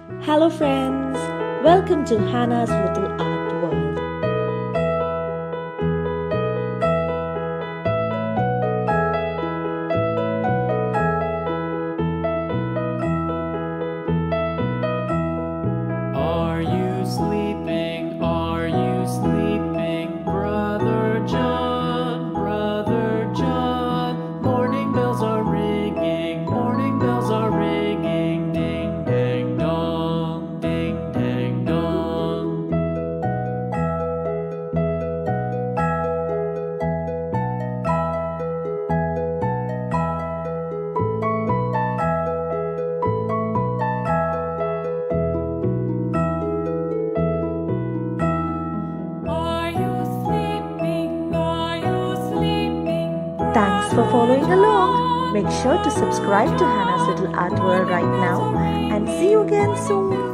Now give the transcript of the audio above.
Hello friends, welcome to Hannah's Little Art World. Are you sleeping? Are you sleeping? Brother John, Brother John. Morning bells are ringing, morning bells are ringing. Ding dang dong, ding dang dong. Are you sleeping? Are you sleeping? Thanks for following along. Make sure to subscribe to Hannah's Little Art World right now and see you again soon.